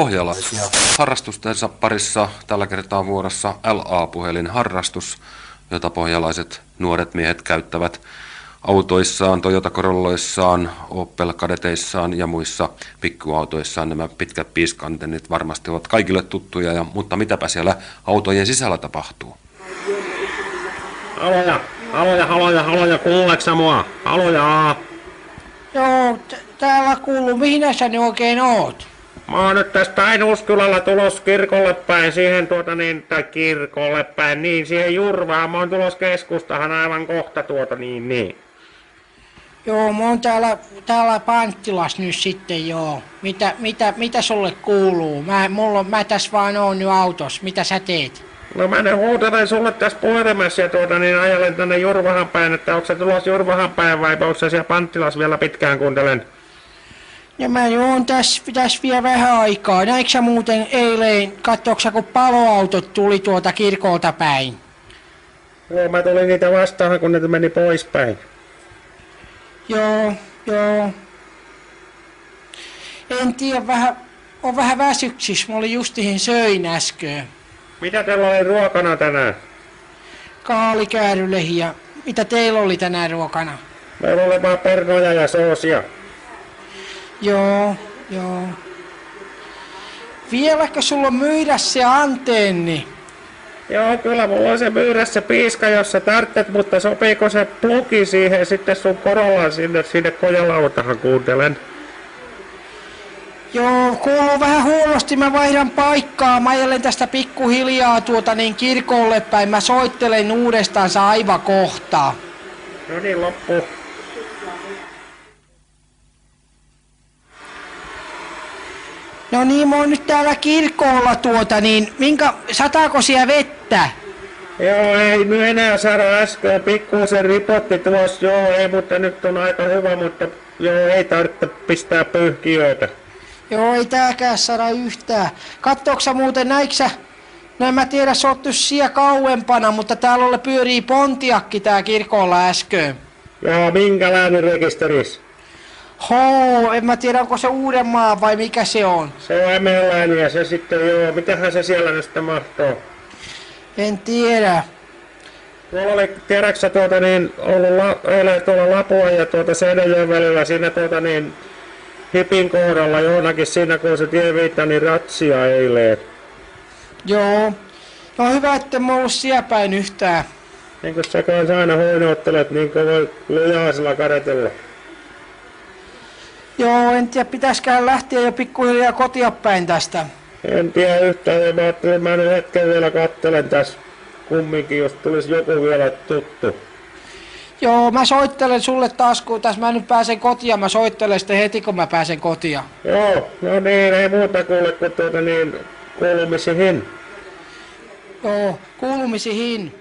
pohjalaisia harrastustensa parissa. Tällä kertaa vuorossa LA-puhelinharrastus, jota pohjalaiset nuoret miehet käyttävät autoissaan, Toyota Corolloissaan, Opel Kadeteissaan ja muissa pikkuautoissaan. Nämä pitkät piiskantennit varmasti ovat kaikille tuttuja, mutta mitäpä siellä autojen sisällä tapahtuu? Haloja, kuuleksä mua? Haloja! Joo, täällä kuuluu. Mihin sä nyt oikein oot? Mä oon nyt tästä Ainouskylällä tulos kirkolle päin, siihen Jurvaan. Mä oon tulos keskustahan aivan kohta Joo, mä oon täällä Panttilas nyt sitten, joo. Mitä sulle kuuluu? Mä tässä vaan oon nyt autossa. Mitä sä teet? No mä ne huutelen sulle tässä puhelimessa ja ajelen tänne Jurvahan päin, että onko sä tulos Jurvahan päin vai onko sä siellä Panttilas vielä pitkään kuuntelen? Ja mä oon tässä vielä vähän aikaa. Näikö sä muuten eilen, katsoksä kun paloautot tuli kirkolta päin? Joo, mä tulin niitä vastaan, kun ne meni poispäin. Joo. En tiedä, on vähän väsyksis. Mä olin justihin söin äsken. Mitä teillä oli ruokana tänään? Kaalikäärylehiä. Mitä teillä oli tänään ruokana? Meillä oli vaan pernoja ja soosia. Joo. Vieläkö sulla on myydä se antenni? Joo, kyllä mulla on se myydä se piiska, jos sä tarvitset, mutta sopiiko se plugi siihen sitten sun Corollaan sinne kojalautahan kuuntelen? Joo, kuuluu vähän huonosti, mä vaihdan paikkaa. Mä ajelen tästä pikkuhiljaa kirkolle päin. Mä soittelen uudestaan aivan kohtaa. No niin, loppu. No niin, mä oon nyt täällä kirkolla sataako siellä vettä? Joo, ei nyt enää saada äsken, pikkuisen ripotti tuossa, mutta nyt on aika hyvä, mutta ei tarvitse pistää pyyhkiöitä. Joo, ei tääkään saada yhtään. Kattooksä muuten, näiksä? No en mä tiedä, sä oot siellä kauempana, mutta täällä pyörii Pontiakki tää kirkolla äsken. Joo, minkälainen rekisteris? En mä tiedä, onko se Uudenmaa vai mikä se on. Se on Hämeenlainen ja se sitten, mitähän se siellä nyt sitten mahtoo? En tiedä. Tuolla oli, tiedäksä, ollut eilen tuolla Lapua ja Seinäjoen välillä siinä Hipin kohdalla jonakin siinä, kun se tieviitta, niin ratsia eilen. Joo. No hyvä, että mä ollut siellä päin yhtään. Niin kuin sä kanssa aina huinouttelet, niin kuin voi lujaisella kadetella. Joo, en tiedä, pitäisikään lähteä jo pikkuhiljaa kotia päin tästä. En tiedä yhtään, ja mä ajattelin, mä nyt hetken vielä kattelen tässä kumminkin, jos tulisi joku vielä tuttu. Joo, mä soittelen sulle taas, kun tässä mä nyt pääsen kotia, mä soittelen sitten heti, kun mä pääsen kotia. Joo, no niin, ei muuta kuule kuin kuulumisihin. Joo, kuulumisihin.